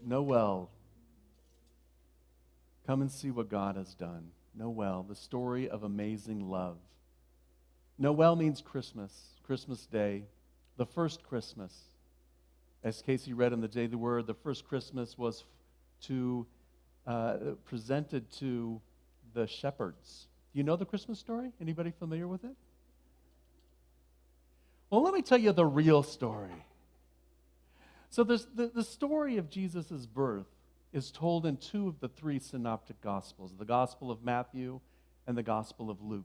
Noel. Come and see what God has done. Noel, the story of amazing love. Noel means Christmas, Christmas Day, the first Christmas. As Casey read in the Day of the Word, the first Christmas was presented to the shepherds. Do you know the Christmas story? Anybody familiar with it? Well, let me tell you the real story. So the story of Jesus' birth is told in two of the three synoptic Gospels, the Gospel of Matthew and the Gospel of Luke.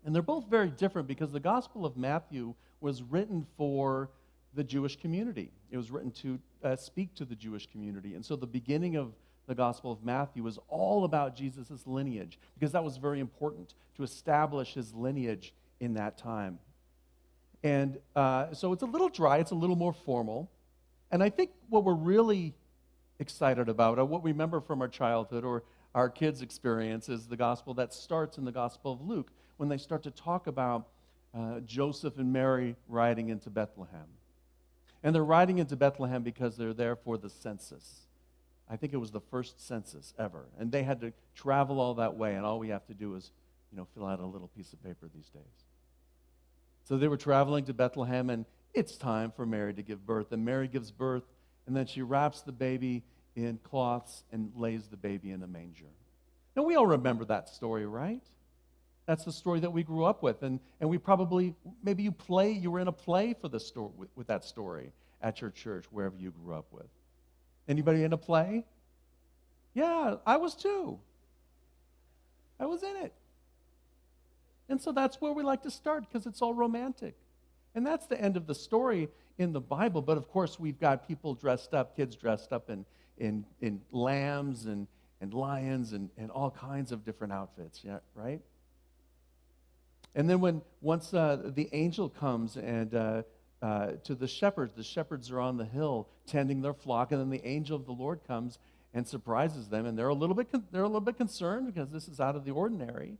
And they're both very different because the Gospel of Matthew was written for the Jewish community. It was written to speak to the Jewish community. And so the beginning of the Gospel of Matthew is all about Jesus' lineage because that was very important to establish his lineage in that time. And so it's a little dry, it's a little more formal. And I think what we're really excited about, or what we remember from our childhood or our kids' experience, is the gospel that starts in the Gospel of Luke when they start to talk about Joseph and Mary riding into Bethlehem. And they're riding into Bethlehem because they're there for the census. I think it was the first census ever. And they had to travel all that way, and all we have to do is, fill out a little piece of paper these days. So they were traveling to Bethlehem, and it's time for Mary to give birth. And Mary gives birth, and then she wraps the baby in cloths and lays the baby in a manger. Now, we all remember that story, right? That's the story that we grew up with. And we probably, maybe you were in a play for the story, with that story at your church, wherever you grew up with. Anybody in a play? Yeah, I was too. I was in it. And so that's where we like to start because it's all romantic. And that's the end of the story in the Bible. But of course, we've got people dressed up, kids dressed up in lambs and lions and all kinds of different outfits, yeah, right? And then once the angel comes and to the shepherds are on the hill tending their flock, and then the angel of the Lord comes and surprises them, and they're a little bit concerned because this is out of the ordinary.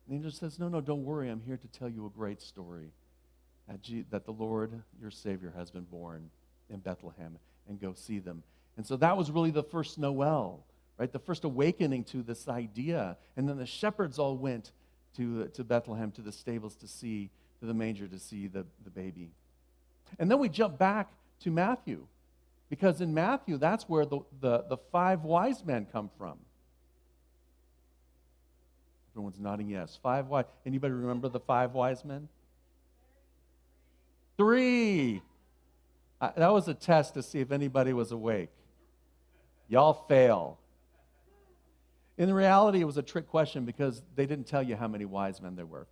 And the angel says, "No, don't worry. I'm here to tell you a great story that the Lord, your Savior, has been born in Bethlehem, and go see them." And so that was really the first Noel, right? The first awakening to this idea. And then the shepherds all went to Bethlehem, to the stables to the manger to see the baby. And then we jump back to Matthew, because in Matthew, that's where the 5 wise men come from. Everyone's nodding yes. 5 wise. Anybody remember the 5 wise men? 3. That was a test to see if anybody was awake. Y'all fail. In reality, it was a trick question because they didn't tell you how many wise men there were.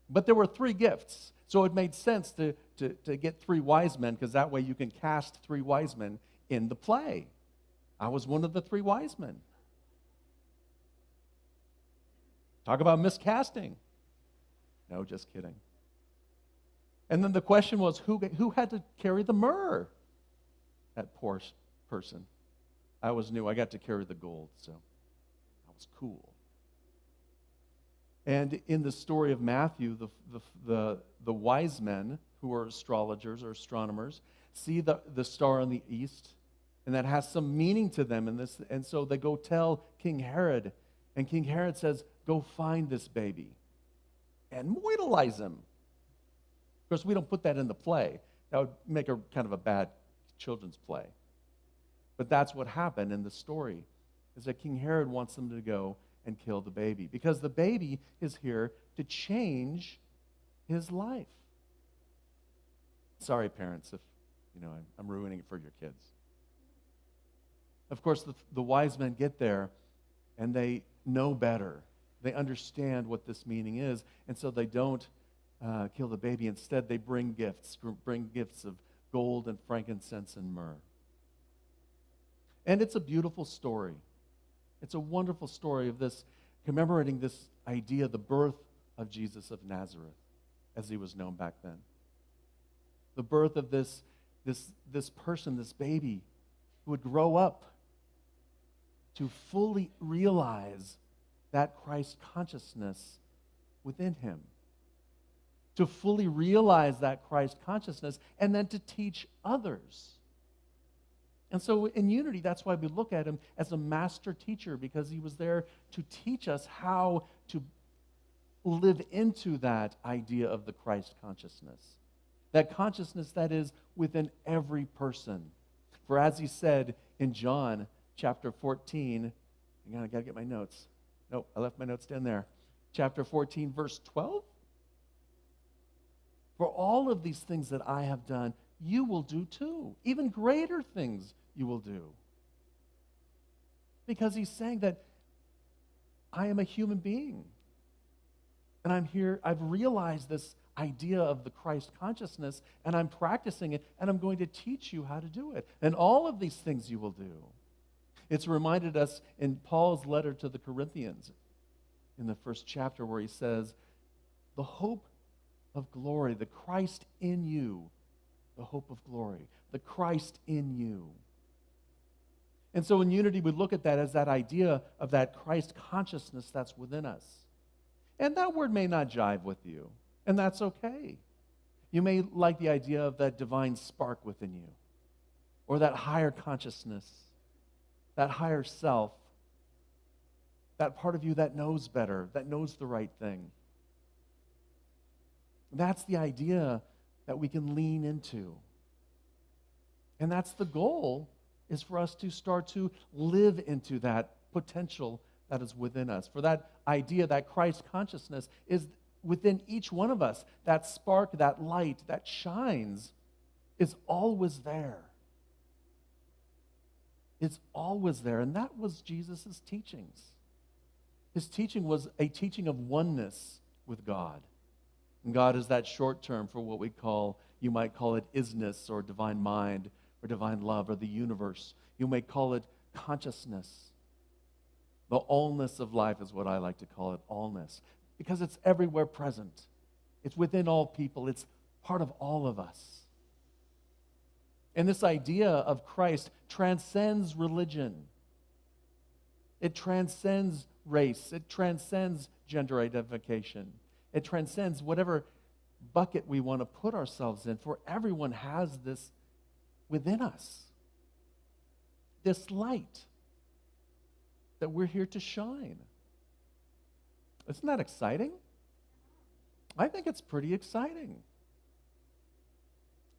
But there were 3 gifts. So it made sense to get 3 wise men, because that way you can cast 3 wise men in the play. I was one of the 3 wise men. Talk about miscasting. No, just kidding. And then the question was, who had to carry the myrrh? That poor person. I was new. I got to carry the gold, so that was cool. And in the story of Matthew, the wise men, who are astrologers or astronomers, see the star in the east, and that has some meaning to them. And so they go tell King Herod, and King Herod says, "Go find this baby and moidalize him." Of course, we don't put that in the play. That would make a kind of a bad children's play. But that's what happened in the story, is that King Herod wants them to go and kill the baby, because the baby is here to change his life. Sorry, parents, if I'm ruining it for your kids. Of course, the wise men get there, and they know better. They understand what this meaning is, and so they don't kill the baby. Instead, they bring gifts of gold and frankincense and myrrh. And it's a beautiful story. It's a wonderful story of this, commemorating this idea, the birth of Jesus of Nazareth, as he was known back then. The birth of this person, this baby, who would grow up to fully realize that Christ consciousness within him. To fully realize that Christ consciousness, and then to teach others. And so in unity, that's why we look at him as a master teacher, because he was there to teach us how to live into that idea of the Christ consciousness. That consciousness that is within every person. For as he said in John chapter 14, hang on, I got to get my notes. Nope, I left my notes down there. Chapter 14, verse 12. For all of these things that I have done, you will do too. Even greater things you will do. Because he's saying that I am a human being. And I'm here, I've realized this idea of the Christ consciousness, and I'm practicing it, and I'm going to teach you how to do it. And all of these things you will do. It's reminded us in Paul's letter to the Corinthians in the first chapter where he says, the hope of glory, the Christ in you, the hope of glory, the Christ in you. And so in unity, we look at that as that idea of that Christ consciousness that's within us. And that word may not jive with you, and that's okay. You may like the idea of that divine spark within you, or that higher consciousness, that higher self, that part of you that knows better, that knows the right thing. That's the idea that we can lean into. And that's the goal, is for us to start to live into that potential that is within us. For that idea, that Christ consciousness is within each one of us. That spark, that light that shines is always there. It's always there. And that was Jesus' teachings. His teaching was a teaching of oneness with God. And God is that short term for what we call, you might call it isness or divine mind or divine love or the universe. You may call it consciousness. The allness of life is what I like to call it, allness. Because it's everywhere present. It's within all people. It's part of all of us. And this idea of Christ transcends religion. It transcends race. It transcends gender identification. It transcends whatever bucket we want to put ourselves in, for everyone has this within us. This light that we're here to shine. Isn't that exciting? I think it's pretty exciting.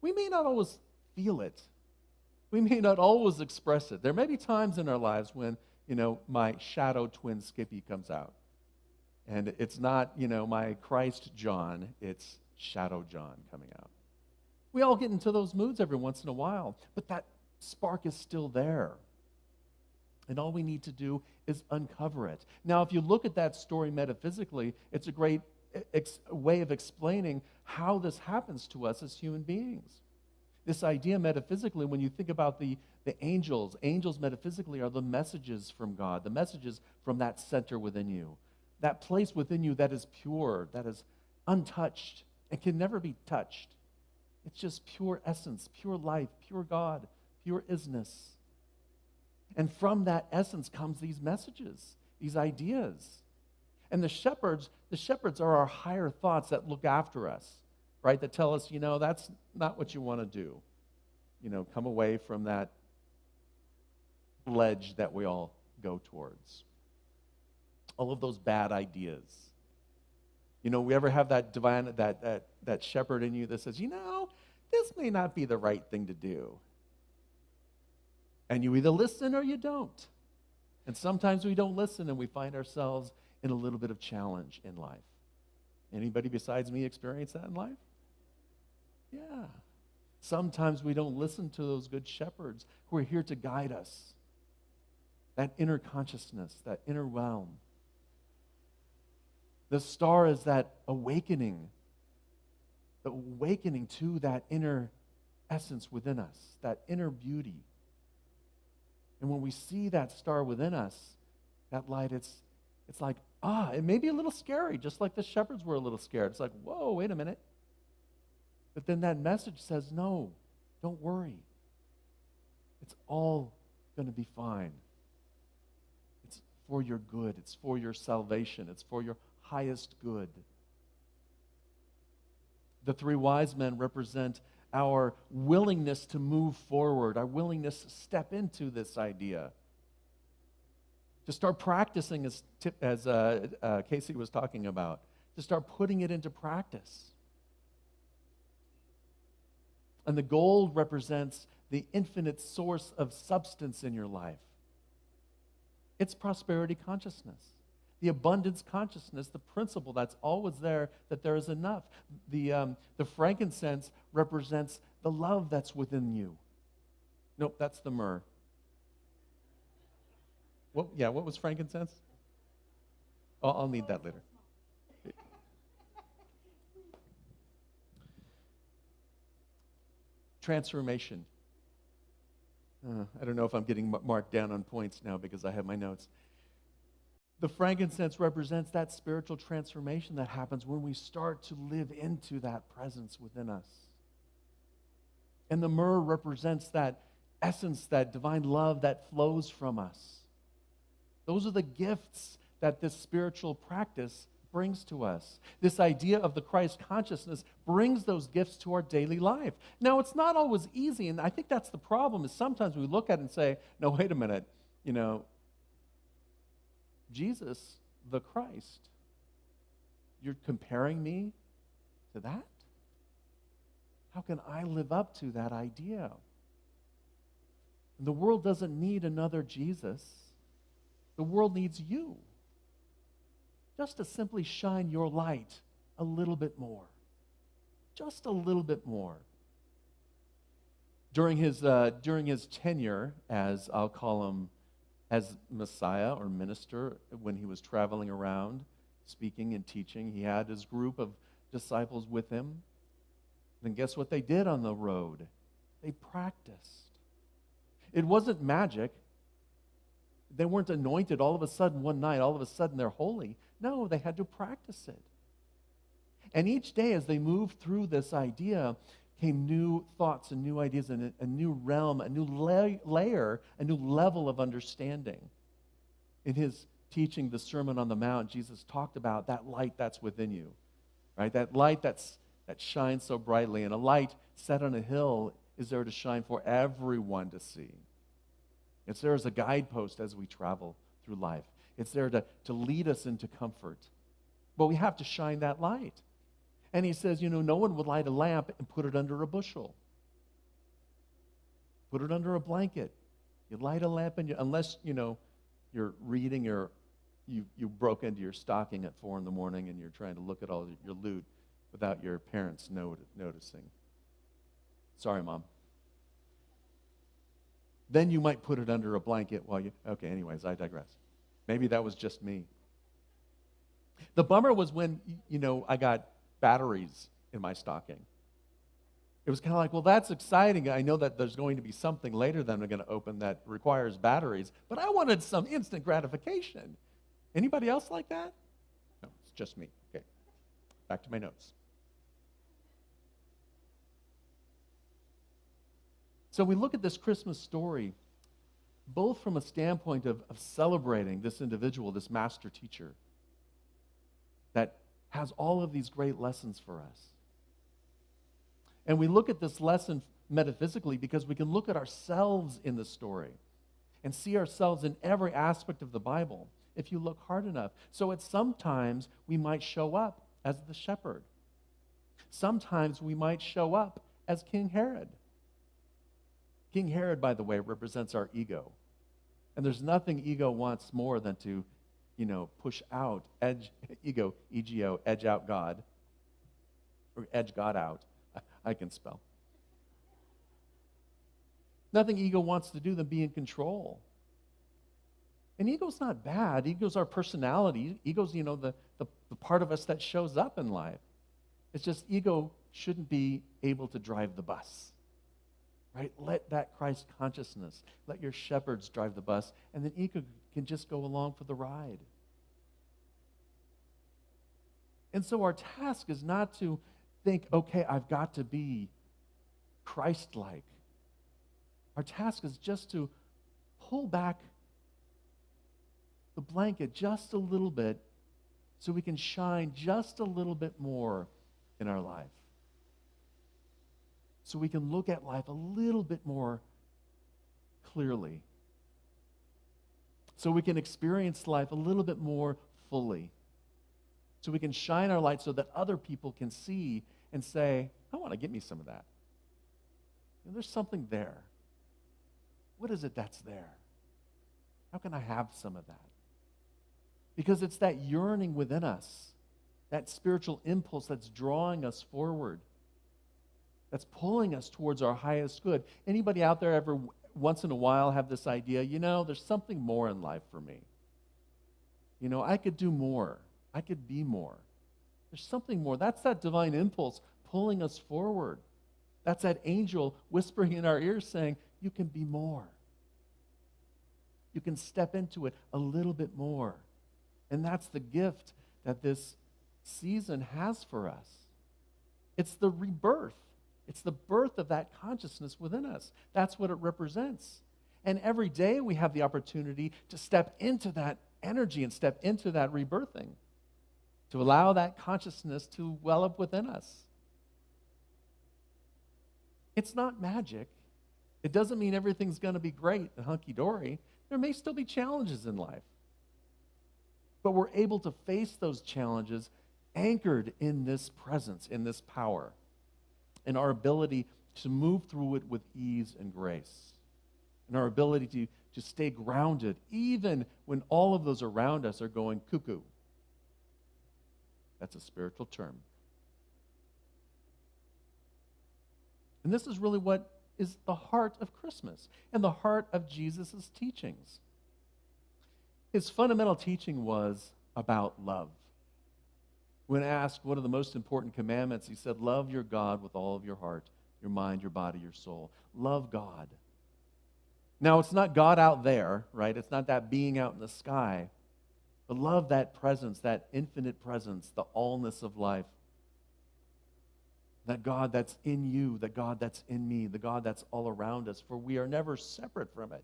We may not always feel it. We may not always express it. There may be times in our lives when, my shadow twin Skippy comes out. And it's not, my Christ John, it's Shadow John coming out. We all get into those moods every once in a while, but that spark is still there. And all we need to do is uncover it. Now, if you look at that story metaphysically, it's a great way of explaining how this happens to us as human beings. This idea metaphysically, when you think about the angels metaphysically are the messages from God, the messages from that center within you, that place within you that is pure, that is untouched, and can never be touched. It's just pure essence, pure life, pure God, pure isness. And from that essence comes these messages, these ideas. And the shepherds are our higher thoughts that look after us, right? That tell us, that's not what you want to do. Come away from that ledge that we all go towards. All of those bad ideas. We ever have that divine, that shepherd in you that says, this may not be the right thing to do. And you either listen or you don't. And sometimes we don't listen and we find ourselves in a little bit of challenge in life. Anybody besides me experience that in life? Yeah. Sometimes we don't listen to those good shepherds who are here to guide us. That inner consciousness, that inner realm. The star is that awakening to that inner essence within us, that inner beauty. And when we see that star within us, that light, it's like, it may be a little scary, just like the shepherds were a little scared. It's like, whoa, wait a minute. But then that message says, no, don't worry. It's all going to be fine. It's for your good. It's for your salvation. It's for your highest good. The three wise men represent our willingness to move forward, our willingness to step into this idea, to start practicing as Casey was talking about, to start putting it into practice. And the gold represents the infinite source of substance in your life. It's prosperity consciousness, the abundance consciousness, the principle that's always there, that there is enough. The frankincense represents the love that's within you. Nope, that's the myrrh. What was frankincense? I'll need that later. Transformation. I don't know if I'm getting marked down on points now because I have my notes. The frankincense represents that spiritual transformation that happens when we start to live into that presence within us. And the myrrh represents that essence, that divine love that flows from us. Those are the gifts that this spiritual practice brings to us. This idea of the Christ consciousness brings those gifts to our daily life. Now, it's not always easy, and I think that's the problem, is sometimes we look at it and say, no, wait a minute, Jesus, the Christ, you're comparing me to that? How can I live up to that idea? And the world doesn't need another Jesus. The world needs you. Just to simply shine your light a little bit more. Just a little bit more. During his tenure as, I'll call him, as Messiah or minister, when he was traveling around speaking and teaching, he had his group of disciples with him. Then guess what they did on the road? They practiced. It wasn't magic. They weren't anointed all of a sudden one night, all of a sudden they're holy. No, they had to practice it. And each day as they moved through this idea came new thoughts and new ideas and a new realm, a new layer, a new level of understanding. In his teaching, the Sermon on the Mount, Jesus talked about that light that's within you, right? That light that shines so brightly. And a light set on a hill is there to shine for everyone to see. It's there as a guidepost as we travel through life. It's there to lead us into comfort. But we have to shine that light. And he says, no one would light a lamp and put it under a bushel. Put it under a blanket. You light a lamp, unless, you're reading or you broke into your stocking at 4 a.m. and you're trying to look at all your loot without your parents noticing. Sorry, Mom. Then you might put it under a blanket while okay, anyways, I digress. Maybe that was just me. The bummer was when, I got batteries in my stocking. It was kind of like, well, that's exciting. I know that there's going to be something later that I'm going to open that requires batteries, but I wanted some instant gratification. Anybody else like that? No, it's just me. Okay, back to my notes. So we look at this Christmas story both from a standpoint of celebrating this individual, this master teacher, that has all of these great lessons for us. And we look at this lesson metaphysically because we can look at ourselves in the story and see ourselves in every aspect of the Bible if you look hard enough. So sometimes we might show up as the shepherd. Sometimes we might show up as King Herod. King Herod, by the way, represents our ego. And there's nothing ego wants more than to, push out, ego, E-G-O, edge out God, or edge God out. I can spell. Nothing ego wants to do than be in control. And ego's not bad. Ego's our personality. Ego's, the part of us that shows up in life. It's just ego shouldn't be able to drive the bus. Right? Let that Christ consciousness, let your shepherds drive the bus, and then ego can just go along for the ride. And so our task is not to think, okay, I've got to be Christ-like. Our task is just to pull back the blanket just a little bit so we can shine just a little bit more in our life. so we can look at life a little bit more clearly, so we can experience life a little bit more fully, so we can shine our light so that other people can see and say, I want to get me some of that. There's something there. What is it that's there? How can I have some of that? Because it's that yearning within us, that spiritual impulse that's drawing us forward, that's pulling us towards our highest good. Anybody out there ever once in a while have this idea, there's something more in life for me. I could do more. I could be more. There's something more. That's that divine impulse pulling us forward. That's that angel whispering in our ears saying, you can be more. You can step into it a little bit more. And that's the gift that this season has for us. It's the rebirth. It's the birth of that consciousness within us. That's what it represents. And every day we have the opportunity to step into that energy and step into that rebirthing, to allow that consciousness to well up within us. It's not magic. It doesn't mean everything's going to be great and hunky-dory. There may still be challenges in life. But we're able to face those challenges anchored in this presence, in this power, in our ability to move through it with ease and grace, and our ability to stay grounded even when all of those around us are going cuckoo. That's a spiritual term. And this is really what is the heart of Christmas and the heart of Jesus' teachings. His fundamental teaching was about love. When asked what are the most important commandments, he said, love your God with all of your heart, your mind, your body, your soul. Love God. Now, it's not God out there, right? It's not that being out in the sky. But love that presence, that infinite presence, the allness of life. That God that's in you, the God that's in me, the God that's all around us, for we are never separate from it.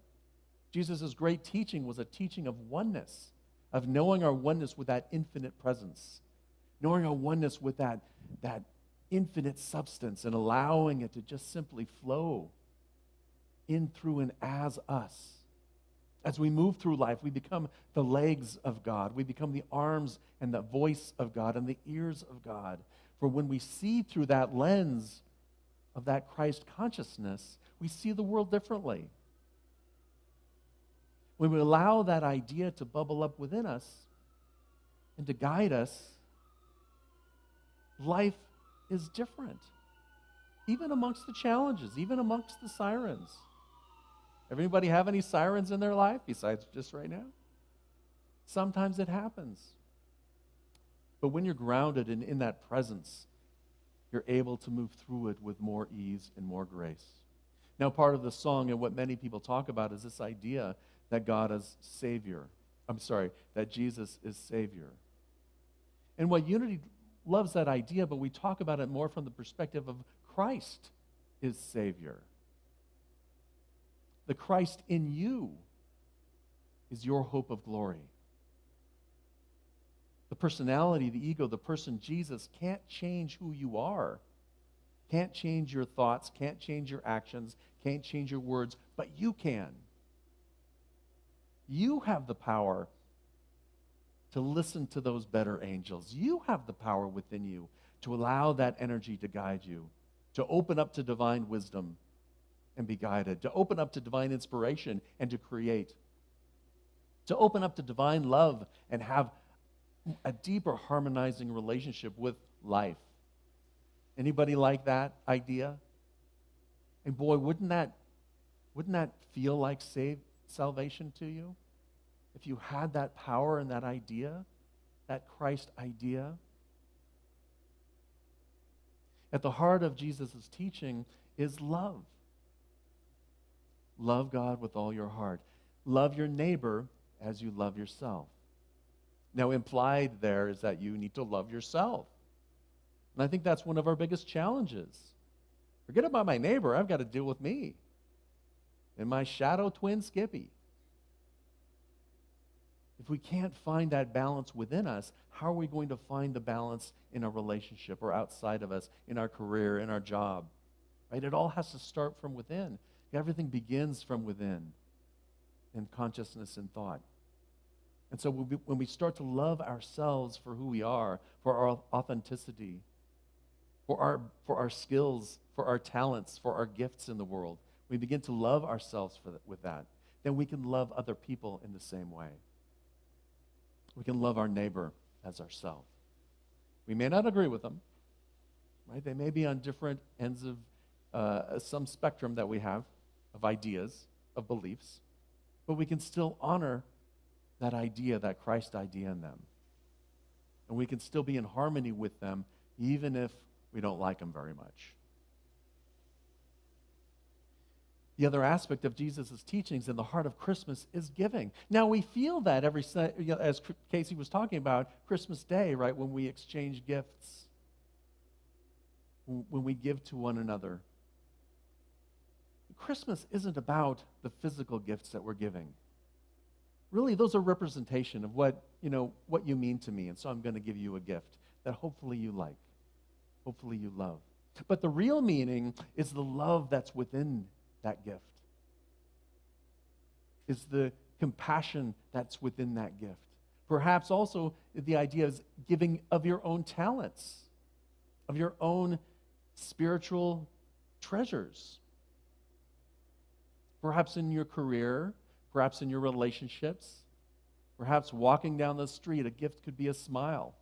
Jesus' great teaching was a teaching of oneness, of knowing our oneness with that infinite presence, knowing our oneness with that infinite substance and allowing it to just simply flow in, through, and as us. As we move through life, we become the legs of God. We become the arms and the voice of God and the ears of God. For when we see through that lens of that Christ consciousness, we see the world differently. When we allow that idea to bubble up within us and to guide us, life is different. Even amongst the challenges, even amongst the sirens. Everybody have any sirens in their life besides just right now? Sometimes it happens. But when you're grounded and in that presence, you're able to move through it with more ease and more grace. Now, part of the song and what many people talk about is this idea that God is Savior. That Jesus is Savior. And what Unity loves that idea, but we talk about it more from the perspective of Christ is Savior. The Christ in you is your hope of glory. The personality, the ego, the person Jesus can't change who you are. Can't change your thoughts, can't change your actions, can't change your words, but you can. You have the power to listen to those better angels. You have the power within you to allow that energy to guide you, to open up to divine wisdom and be guided, to open up to divine inspiration and to create, to open up to divine love and have a deeper harmonizing relationship with life. Anybody like that idea? And boy, wouldn't that feel like salvation to you? If you had that power and that idea, that Christ idea. At the heart of Jesus' teaching is love. Love God with all your heart. Love your neighbor as you love yourself. Now, implied there is that you need to love yourself. And I think that's one of our biggest challenges. Forget about my neighbor. I've got to deal with me and my shadow twin, Skippy. If we can't find that balance within us, how are we going to find the balance in a relationship or outside of us, in our career, in our job? right? It all has to start from within. Everything begins from within in consciousness and thought. And so when we start to love ourselves for who we are, for our authenticity, for our skills, for our talents, for our gifts in the world, we begin to love ourselves with that, then we can love other people in the same way. We can love our neighbor as ourselves. We may not agree with them, right? They may be on different ends of some spectrum that we have of ideas, of beliefs, but we can still honor that idea, that Christ idea in them. And we can still be in harmony with them, even if we don't like them very much. The other aspect of Jesus' teachings in the heart of Christmas is giving. Now, we feel that as Casey was talking about, Christmas Day, right, when we exchange gifts, when we give to one another. Christmas isn't about the physical gifts that we're giving. Really, those are representation of what you mean to me, and so I'm going to give you a gift that hopefully you like, hopefully you love. But the real meaning is the love that's within that gift. Is the compassion that's within that gift. Perhaps also the idea is giving of your own talents, of your own spiritual treasures. Perhaps in your career, perhaps in your relationships, perhaps walking down the street, a gift could be a smile.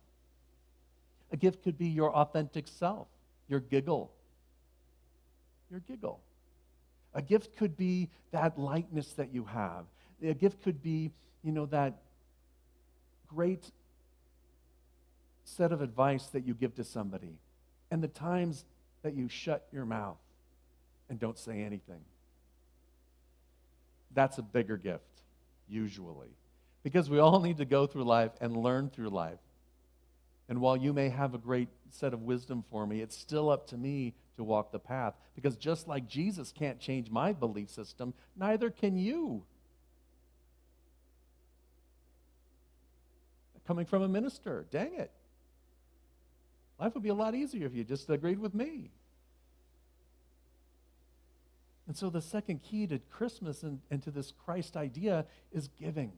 A gift could be your authentic self, your giggle. Your giggle. A gift could be that lightness that you have. A gift could be, that great set of advice that you give to somebody. And the times that you shut your mouth and don't say anything. That's a bigger gift, usually. Because we all need to go through life and learn through life. And while you may have a great set of wisdom for me, it's still up to me to walk the path. Because just like Jesus can't change my belief system, neither can you. Coming from a minister, dang it. Life would be a lot easier if you just agreed with me. And so the second key to Christmas and to this Christ idea is giving.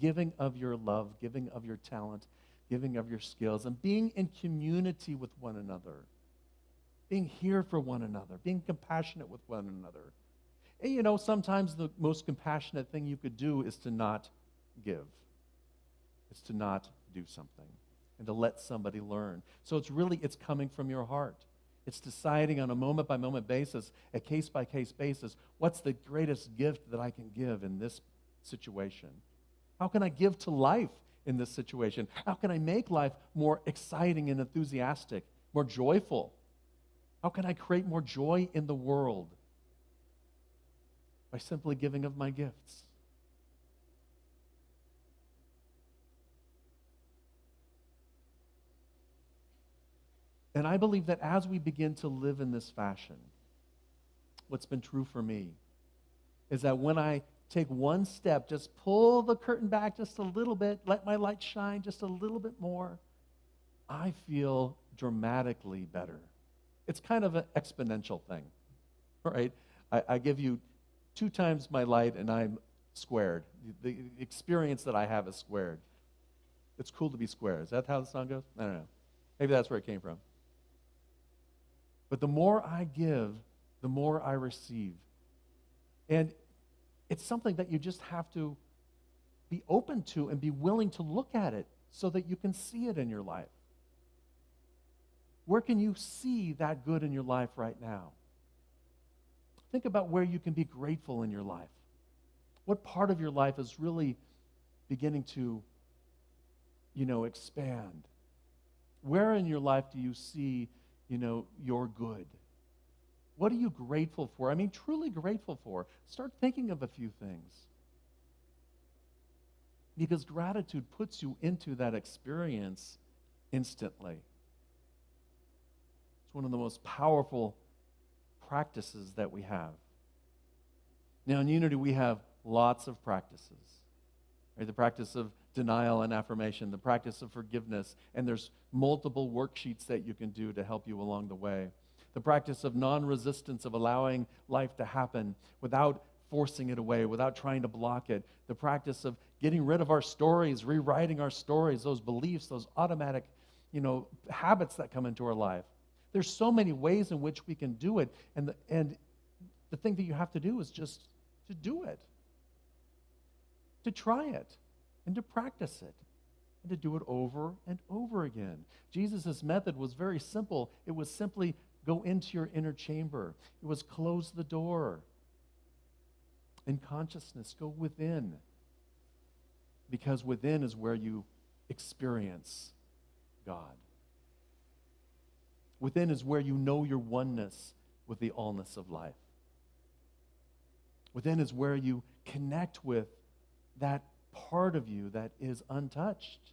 Giving of your love, giving of your talent, giving of your skills, and being in community with one another. Being here for one another, being compassionate with one another. And sometimes the most compassionate thing you could do is to not give. It's to not do something and to let somebody learn. So it's coming from your heart. It's deciding on a moment-by-moment basis, a case-by-case basis, what's the greatest gift that I can give in this situation? How can I give to life in this situation? How can I make life more exciting and enthusiastic, more joyful? How can I create more joy in the world? By simply giving of my gifts. And I believe that as we begin to live in this fashion, what's been true for me is that when I take one step, just pull the curtain back just a little bit, let my light shine just a little bit more, I feel dramatically better. It's kind of an exponential thing, right? I give you 2 times my light and I'm squared. The experience that I have is squared. It's cool to be square. Is that how the song goes? I don't know. Maybe that's where it came from. But the more I give, the more I receive. And it's something that you just have to be open to and be willing to look at it so that you can see it in your life. Where can you see that good in your life right now? Think about where you can be grateful in your life. What part of your life is really beginning to, expand? Where in your life do you see your good? What are you grateful for? I mean, truly grateful for. Start thinking of a few things. Because gratitude puts you into that experience instantly. It's one of the most powerful practices that we have. Now, in Unity, we have lots of practices. Right? The practice of denial and affirmation, the practice of forgiveness, and there's multiple worksheets that you can do to help you along the way. the practice of non-resistance, of allowing life to happen without forcing it away, without trying to block it, the practice of getting rid of our stories, rewriting our stories, those beliefs, those automatic, habits that come into our life. There's so many ways in which we can do it, and the thing that you have to do is just to do it, to try it, and to practice it, and to do it over and over again. Jesus' method was very simple. It was simply go into your inner chamber. It was close the door. In consciousness, go within. Because within is where you experience God. Within is where you know your oneness with the allness of life. Within is where you connect with that part of you that is untouched,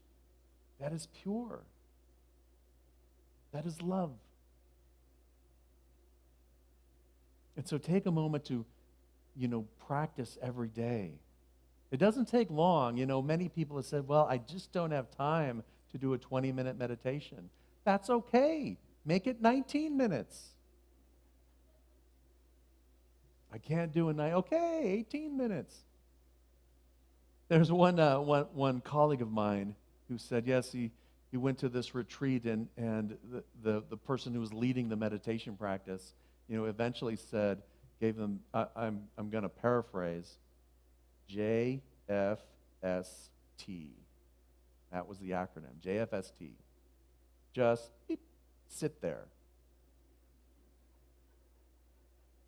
that is pure, that is love. And so take a moment to, practice every day. It doesn't take long. Many people have said, well, I just don't have time to do a 20-minute meditation. That's okay. Make it 19 minutes. I can't do a night. Okay, 18 minutes. There's one colleague of mine who said, yes, he went to this retreat, and the person who was leading the meditation practice, eventually gave them, I'm going to paraphrase, JFST. That was the acronym, JFST. Just beep, sit there.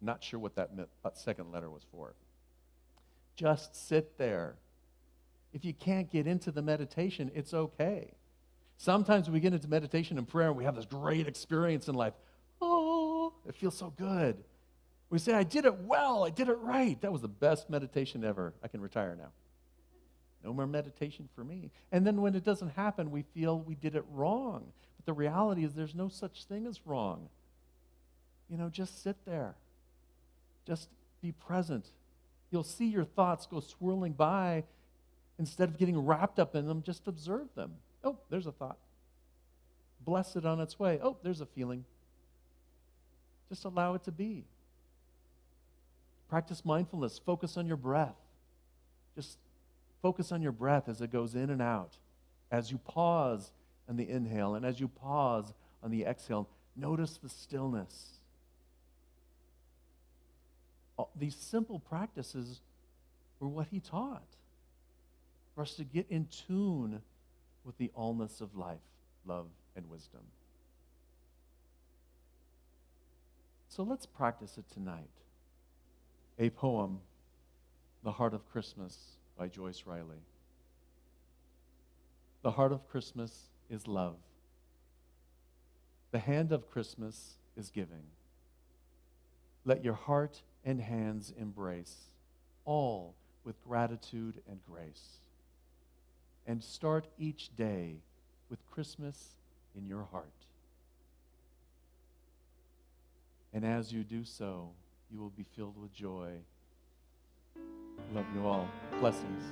Not sure what that second letter was for. Just sit there. If you can't get into the meditation, it's okay. Sometimes we get into meditation and prayer and we have this great experience in life. Oh, it feels so good. We say, I did it well, I did it right. That was the best meditation ever. I can retire now. No more meditation for me. And then when it doesn't happen, we feel we did it wrong. But the reality is there's no such thing as wrong. Just sit there. Just be present. You'll see your thoughts go swirling by. Instead of getting wrapped up in them, just observe them. Oh, there's a thought. Bless it on its way. Oh, there's a feeling. Just allow it to be. Practice mindfulness. Focus on your breath. Just focus on your breath as it goes in and out. As you pause on the inhale and as you pause on the exhale, notice the stillness. These simple practices were what he taught. For us to get in tune with the allness of life, love, and wisdom. So let's practice it tonight. A poem, The Heart of Christmas by Joyce Riley. The heart of Christmas is love. The hand of Christmas is giving. Let your heart and hands embrace, all with gratitude and grace. And start each day with Christmas in your heart. And as you do so, you will be filled with joy. Love you all. Blessings.